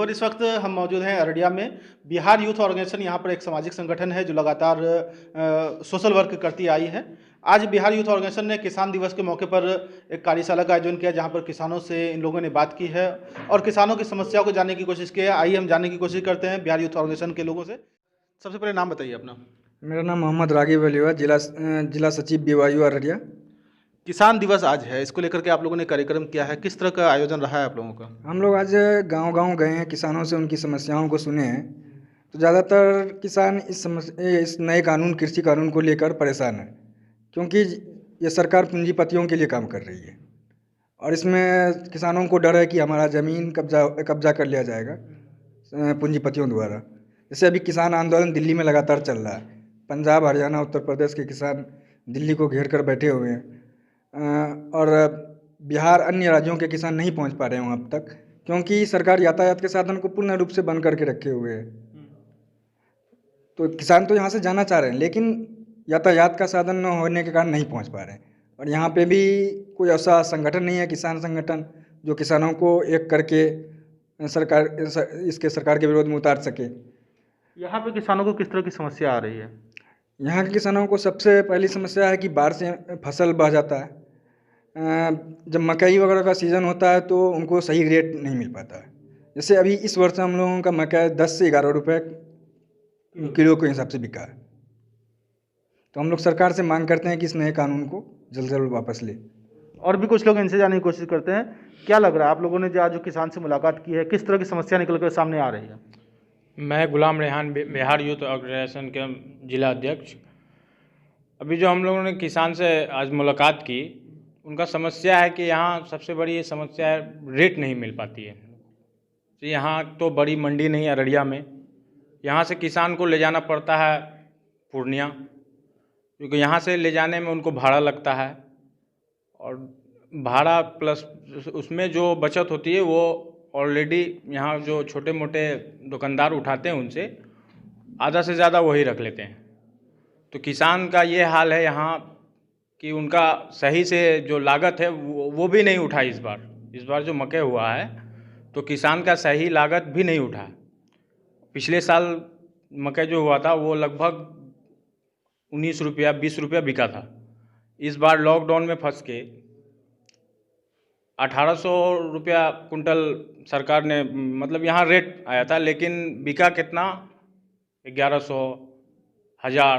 Before इस वक्त हम मौजूद हैं अररिया में। बिहार यूथ ऑर्गेनाइजेशन यहाँ पर एक सामाजिक संगठन है जो लगातार सोशल वर्क करती आई है। आज बिहार यूथ ऑर्गेनाइजेशन ने किसान दिवस के मौके पर एक कार्यशाला का आयोजन किया, जहाँ पर किसानों से इन लोगों ने बात की है और किसानों की समस्याओं को जानने की कोशिश की है। आइए हम जानने की कोशिश करते हैं बिहार यूथ ऑर्गेनाइजेशन के लोगों से। सबसे पहले नाम बताइए अपना। मेरा नाम मोहम्मद रागिब अली हुआ, जिला सचिव BYU अररिया। किसान दिवस आज है, इसको लेकर के आप लोगों ने कार्यक्रम किया है, किस तरह का आयोजन रहा है आप लोगों का? हम लोग आज गांव-गांव गए हैं, किसानों से उनकी समस्याओं को सुने हैं। तो ज़्यादातर किसान इस नए कानून, कृषि कानून को लेकर परेशान हैं, क्योंकि ये सरकार पूंजीपतियों के लिए काम कर रही है और इसमें किसानों को डर है कि हमारा ज़मीन कब्जा कर लिया जाएगा पूंजीपतियों द्वारा। जैसे अभी किसान आंदोलन दिल्ली में लगातार चल रहा है। पंजाब, हरियाणा, उत्तर प्रदेश के किसान दिल्ली को घेर कर बैठे हुए हैं और बिहार, अन्य राज्यों के किसान नहीं पहुंच पा रहे हैं वहाँ अब तक, क्योंकि सरकार यातायात के साधन को पूर्ण रूप से बंद करके रखे हुए है। तो किसान तो यहाँ से जाना चाह रहे हैं, लेकिन यातायात का साधन न होने के कारण नहीं पहुँच पा रहे हैं। और यहाँ पे भी कोई ऐसा संगठन नहीं है, किसान संगठन, जो किसानों को एक करके सरकार के विरोध में उतार सके। यहाँ पे किसानों को किस तरह की समस्या आ रही है? यहाँ के किसानों को सबसे पहली समस्या है कि बाढ़ से फसल बह जाता है। जब मकई वगैरह का सीज़न होता है तो उनको सही रेट नहीं मिल पाता है। जैसे अभी इस वर्ष हम लोगों का मकई 10 से 11 रुपए किलो के हिसाब से बिका है। तो हम लोग सरकार से मांग करते हैं कि इस नए कानून को जल्द से जल्द वापस ले। और भी कुछ लोग इनसे जानने की कोशिश करते हैं। क्या लग रहा है आप लोगों ने जो आज जो किसान से मुलाकात की है, किस तरह की समस्या निकल कर सामने आ रही है? मैं गुलाम रेहान, बिहार यूथ ऑर्गेनाइजेशन के जिला अध्यक्ष। अभी जो हम लोगों ने किसान से आज मुलाकात की, उनका समस्या है कि यहाँ सबसे बड़ी ये समस्या है, रेट नहीं मिल पाती है। तो यहाँ तो बड़ी मंडी नहीं है अररिया में, यहाँ से किसान को ले जाना पड़ता है पूर्णिया, क्योंकि यहाँ से ले जाने में उनको भाड़ा लगता है और भाड़ा प्लस उसमें जो बचत होती है वो ऑलरेडी यहाँ जो छोटे मोटे दुकानदार उठाते हैं उनसे आधा से ज़्यादा वही रख लेते हैं। तो किसान का ये हाल है यहाँ कि उनका सही से जो लागत है वो भी नहीं उठा इस बार जो मकई हुआ है तो किसान का सही लागत भी नहीं उठा। पिछले साल मकई जो हुआ था वो लगभग 19 रुपया 20 रुपया बिका था। इस बार लॉकडाउन में फंस के 1800 रुपया कुंटल सरकार ने मतलब यहाँ रेट आया था, लेकिन बिका कितना 1100 1000।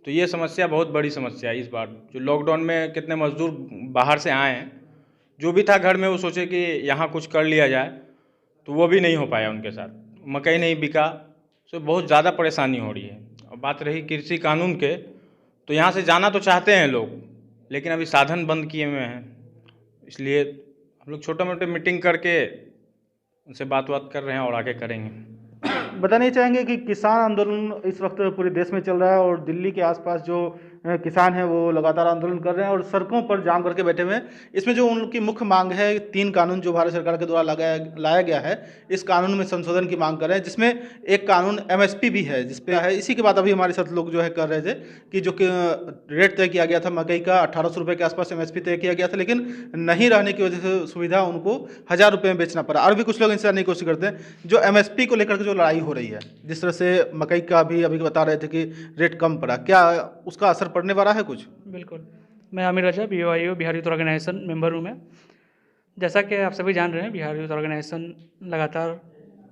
तो ये समस्या बहुत बड़ी समस्या है। इस बार जो लॉकडाउन में कितने मजदूर बाहर से आए हैं, जो भी था घर में वो सोचे कि यहाँ कुछ कर लिया जाए, तो वो भी नहीं हो पाया उनके साथ। मकई नहीं बिका, तो बहुत ज़्यादा परेशानी हो रही है। और बात रही कृषि कानून के, तो यहाँ से जाना तो चाहते हैं लोग, लेकिन अभी साधन बंद किए हुए हैं, इसलिए हम लोग छोटा मोटे मीटिंग करके उनसे बात कर रहे हैं और आगे करेंगे। बताना चाहेंगे कि किसान आंदोलन इस वक्त पूरे देश में चल रहा है और दिल्ली के आसपास जो किसान हैं वो लगातार आंदोलन कर रहे हैं और सड़कों पर जाम करके बैठे हुए हैं। इसमें जो उनकी मुख्य मांग है, 3 कानून जो भारत सरकार के द्वारा लाया गया है, इस कानून में संशोधन की मांग कर रहे हैं, जिसमें एक कानून MSP भी है जिस पे है। इसी के बाद अभी हमारे साथ लोग जो है कर रहे थे कि जो रेट तय किया गया था मकई का 1800 रुपये के आसपास MSP तय किया गया था, लेकिन नहीं रहने की वजह से सुविधा उनको 1000 रुपये में बेचना पड़ा। और भी कुछ लोग इनसे जानने की कोशिश करते हैं जो MSP को लेकर के जो लड़ाई हो रही है, जिस तरह से मकई का भी अभी बता रहे थे कि रेट कम पड़ा, क्या उसका असर पड़ने वाला है कुछ? बिल्कुल। मैं Aamir Raza, BYU Bihar youth organisation member हूँ मैं। जैसा कि आप सभी जान रहे हैं, बिहार यूथ ऑर्गेनाइजेशन लगातार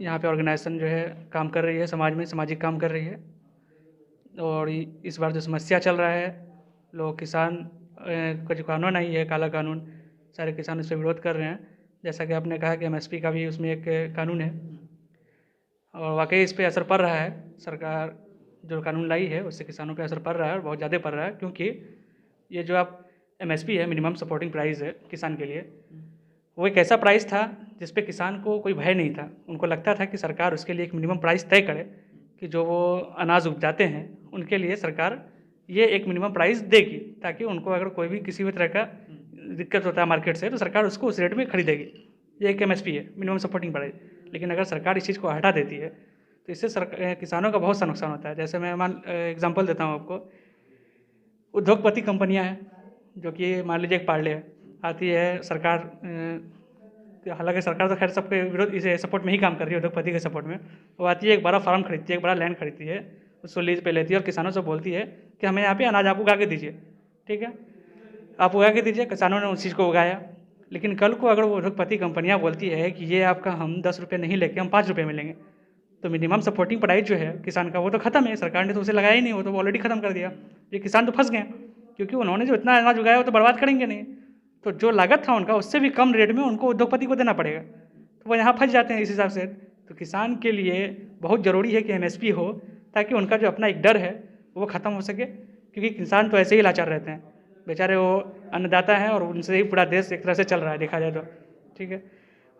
यहाँ पे ऑर्गेनाइजेशन जो है काम कर रही है, समाज में सामाजिक काम कर रही है। और इस बार जो समस्या चल रहा है, लोग किसान का जो कानून आई है, काला कानून, सारे किसान इस पर विरोध कर रहे हैं। जैसा कि आपने कहा कि MSP का भी उसमें एक कानून है और वाकई इस पर असर पड़ रहा है। सरकार जो कानून लाई है उससे किसानों पे असर पड़ रहा है और बहुत ज़्यादा पड़ रहा है, क्योंकि ये जो आप MSP है, मिनिमम सपोर्टिंग प्राइस है किसान के लिए, वो एक ऐसा प्राइस था जिस पे किसान को कोई भय नहीं था। उनको लगता था कि सरकार उसके लिए एक मिनिमम प्राइस तय करे कि जो वो अनाज उपजाते हैं उनके लिए सरकार ये एक मिनिमम प्राइस देगी, ताकि उनको अगर कोई भी किसी भी तरह का दिक्कत होता है मार्केट से तो सरकार उसको उस रेट में खरीदेगी। ये एक MSP है, मिनिमम सपोर्टिंग प्राइस। लेकिन अगर सरकार इस चीज़ को हटा देती है तो इससे किसानों का बहुत सा नुकसान होता है। जैसे मैं एग्जांपल देता हूँ आपको। उद्योगपति कंपनियां हैं जो कि मान लीजिए एक पार्ले है, आती है सरकार तो हालांकि सरकार तो खैर सबके विरोध इसे सपोर्ट में ही काम कर रही है, उद्योगपति के सपोर्ट में। वो आती है, एक बड़ा फार्म खरीदती है, एक बड़ा लैंड खरीदती है, उसको लीज पे लेती है और किसानों से बोलती है कि हमें यहाँ पे अनाज आप उगा के दीजिए, ठीक है, आप उगा के दीजिए। किसानों ने उस चीज़ को उगाया, लेकिन कल को अगर वो उद्योगपति कंपनियाँ बोलती है कि ये आपका हम 10 रुपये नहीं लेके हम 5 रुपये में लेंगे, तो मिनिमम सपोर्टिंग प्राइस जो है किसान का वो तो खत्म है। सरकार ने तो उसे लगाया ही नहीं, वो तो ऑलरेडी खत्म कर दिया। ये किसान तो फंस गए, क्योंकि उन्होंने जो इतना अनाज उगाया वो तो बर्बाद करेंगे नहीं, तो जो लागत था उनका उससे भी कम रेट में उनको उद्योगपति को देना पड़ेगा, तो वो यहाँ फंस जाते हैं इस हिसाब से। तो किसान के लिए बहुत ज़रूरी है कि MSP हो, ताकि उनका जो अपना एक डर है वो ख़त्म हो सके, क्योंकि किसान तो ऐसे ही लाचार रहते हैं बेचारे, वो अन्नदाता हैं और उनसे ही पूरा देश एक तरह से चल रहा है देखा जाए तो, ठीक है।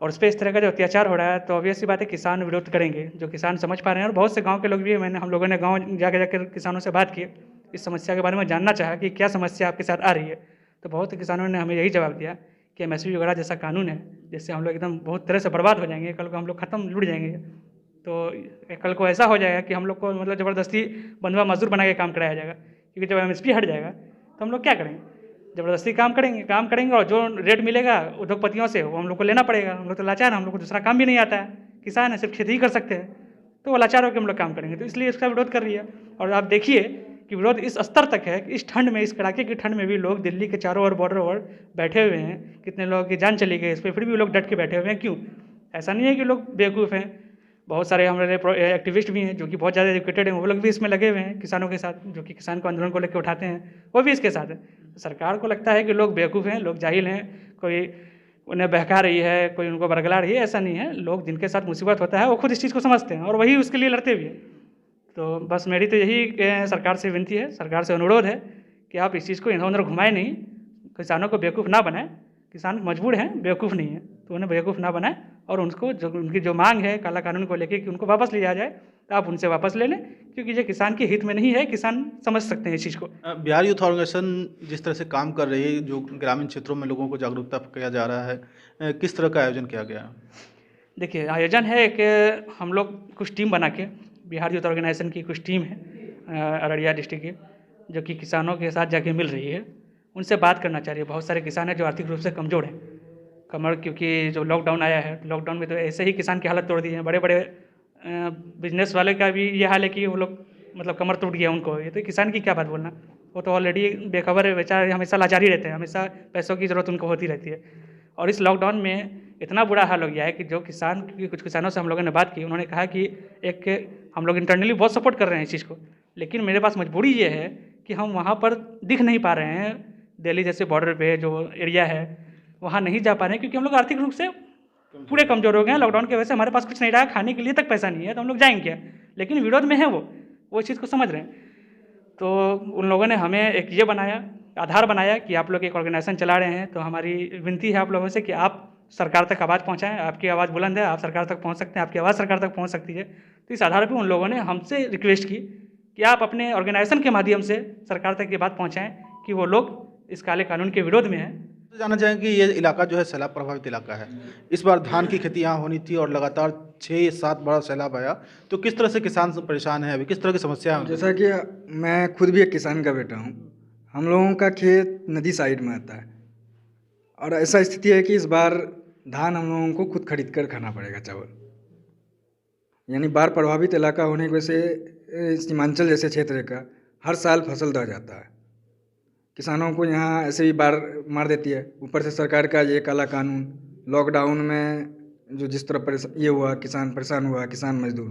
और उस पर इस तरह का जो अत्याचार हो रहा है तो ऑब्वियस सी बात है किसान विरोध करेंगे, जो किसान समझ पा रहे हैं। और बहुत से गांव के लोग भी, हम लोगों ने गांव जाकर किसानों से बात की, इस समस्या के बारे में जानना चाहा कि क्या समस्या आपके साथ आ रही है, तो बहुत से किसानों ने हमें यही जवाब दिया कि MSP वगैरह जैसा कानून है जिससे हम लोग एकदम बहुत तरह से बर्बाद हो जाएंगे, कल को हम लोग खत्म लुट जाएंगे। तो कल को ऐसा हो जाएगा कि हम लोग को मतलब ज़बरदस्ती बंधुआ मजदूर बना के काम कराया जाएगा, क्योंकि जब MSP हट जाएगा तो हम लोग क्या करेंगे, ज़बरदस्ती काम करेंगे और जो रेट मिलेगा उद्योगपतियों से वो हम लोग को लेना पड़ेगा। हम लोग तो लाचार हैं, हम लोग को दूसरा काम भी नहीं आता है, किसान है, सिर्फ खेती ही कर सकते हैं, तो वो लाचार होकर हम लोग काम करेंगे, तो इसलिए इसका विरोध कर रही है। और आप देखिए कि विरोध इस स्तर तक है कि इस ठंड में, इस कड़ाके की ठंड में भी लोग दिल्ली के चारों ओर बॉर्डर ओर बैठे हुए हैं, कितने लोगों की जान चली गई इस पर, फिर भी लोग डट के बैठे हुए हैं। क्यों? ऐसा नहीं है कि लोग बेवकूफ़ हैं, बहुत सारे हमारे एक्टिविस्ट भी हैं जो कि बहुत ज़्यादा एजुकेटेड हैं, वो लोग भी इसमें लगे हुए हैं किसानों के साथ, जो कि किसान को आंदोलन को लेकर उठाते हैं, वो भी इसके साथ है। सरकार को लगता है कि लोग बेवकूफ़ हैं, लोग जाहिल हैं, कोई उन्हें बहका रही है, कोई उनको बरगला रही है, ऐसा नहीं है। लोग जिनके साथ मुसीबत होता है वो खुद इस चीज़ को समझते हैं और वही उसके लिए लड़ते भी हैं। तो बस मेरी तो यही सरकार से विनती है, सरकार से अनुरोध है कि आप इस चीज़ को इधर उधर घुमाएं नहीं, किसानों को बेवकूफ़ ना बनाएं। किसान मजबूर हैं, बेवकूफ़ नहीं है, तो उन्हें बेवकूफ़ ना बनाएं। और उनको जो उनकी जो मांग है काला कानून को लेके कि उनको वापस लिया जाए, तो आप उनसे वापस ले लें, क्योंकि ये किसान के हित में नहीं है। किसान समझ सकते हैं इस चीज़ को। बिहार यूथ ऑर्गेनाइजेशन जिस तरह से काम कर रही है, जो ग्रामीण क्षेत्रों में लोगों को जागरूकता किया जा रहा है, किस तरह का आयोजन किया गया? देखिए, आयोजन है कि हम लोग कुछ टीम बना के, बिहार यूथ ऑर्गेनाइजेशन की कुछ टीम है अररिया डिस्ट्रिक्ट की, जो कि किसानों के साथ जाके मिल रही है, उनसे बात करना चाह रही है। बहुत सारे किसान हैं जो आर्थिक रूप से कमज़ोर हैं, क्योंकि जो लॉकडाउन आया है, लॉकडाउन में तो ऐसे ही किसान की हालत तोड़ दी है। बड़े बड़े बिजनेस वाले का भी ये हाल है कि वो लोग मतलब कमर टूट गया उनको, ये तो किसान की क्या बात बोलना, वो तो ऑलरेडी बेखबर है बेचारे, हमेशा लाचारी रहते हैं, हमेशा पैसों की ज़रूरत उनको होती रहती है। और इस लॉकडाउन में इतना बुरा हाल हो गया है कि जो किसान, कुछ किसानों से हम लोगों ने बात की, उन्होंने कहा कि हम लोग इंटरनली बहुत सपोर्ट कर रहे हैं इस चीज़ को, लेकिन मेरे पास मजबूरी ये है कि हम वहाँ पर दिख नहीं पा रहे हैं। दिल्ली जैसे बॉर्डर पे जो एरिया है वहाँ नहीं जा पा रहे हैं, क्योंकि हम लोग आर्थिक रूप से पूरे कमज़ोर हो गए हैं। लॉकडाउन की वजह से हमारे पास कुछ नहीं रहा, खाने के लिए तक पैसा नहीं है, तो हम लोग जाएंगे क्या? लेकिन विरोध में है वो इस चीज़ को समझ रहे हैं। तो उन लोगों ने हमें एक ये बनाया, आधार बनाया कि आप लोग एक ऑर्गेनाइजेशन चला रहे हैं, तो हमारी विनती है आप लोगों से कि आप सरकार तक आवाज़ पहुँचाएँ। आपकी आवाज़ बुलंद है, आप सरकार तक पहुँच सकते हैं, आपकी आवाज़ सरकार तक पहुँच सकती है। तो इस आधार पर उन लोगों ने हमसे रिक्वेस्ट की कि आप अपने ऑर्गेनाइजेशन के माध्यम से सरकार तक ये बात पहुँचाएँ कि वो लोग इस काले कानून के विरोध में हैं। तो जानना चाहेंगे कि ये इलाका जो है सैलाब प्रभावित इलाका है, इस बार धान की खेती यहाँ होनी थी और लगातार 6-7 बार सैलाब आया, तो किस तरह से किसान परेशान है अभी, किस तरह की समस्या है? जैसा कि मैं खुद भी एक किसान का बेटा हूँ, हम लोगों का खेत नदी साइड में आता है और ऐसा स्थिति है कि इस बार धान हम लोगों को खुद खरीद कर खाना पड़ेगा, चावल। यानी बाढ़ प्रभावित इलाका होने की वजह से सीमांचल जैसे क्षेत्र का हर साल फसल दह जाता है। किसानों को यहाँ ऐसे ही बाढ़ मार देती है, ऊपर से सरकार का ये काला कानून, लॉकडाउन में जो जिस तरह ये हुआ, किसान परेशान हुआ, किसान मजदूर,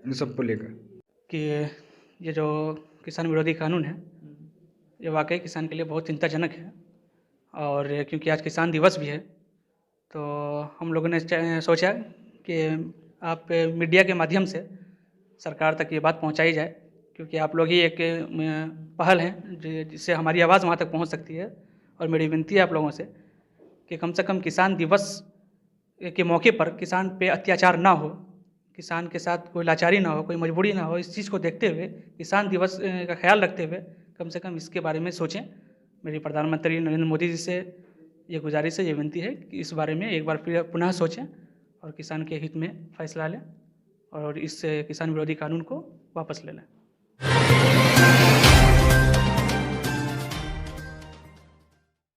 इन सब को लेकर कि ये जो किसान विरोधी कानून है ये वाकई किसान के लिए बहुत चिंताजनक है। और क्योंकि आज किसान दिवस भी है, तो हम लोगों ने सोचा कि आप मीडिया के माध्यम से सरकार तक ये बात पहुंचाई जाए, क्योंकि आप लोग ही एक पहल हैं जिससे हमारी आवाज़ वहाँ तक पहुँच सकती है। और मेरी विनती है आप लोगों से कि कम से कम किसान दिवस के मौके पर किसान पे अत्याचार ना हो, किसान के साथ कोई लाचारी ना हो, कोई मजबूरी ना हो। इस चीज़ को देखते हुए, किसान दिवस का ख्याल रखते हुए कम से कम इसके बारे में सोचें। मेरी प्रधानमंत्री नरेंद्र मोदी जी से ये गुजारिश है, ये विनती है कि इस बारे में एक बार फिर पुनः सोचें और किसान के हित में फैसला लें और इस किसान विरोधी कानून को वापस ले लें।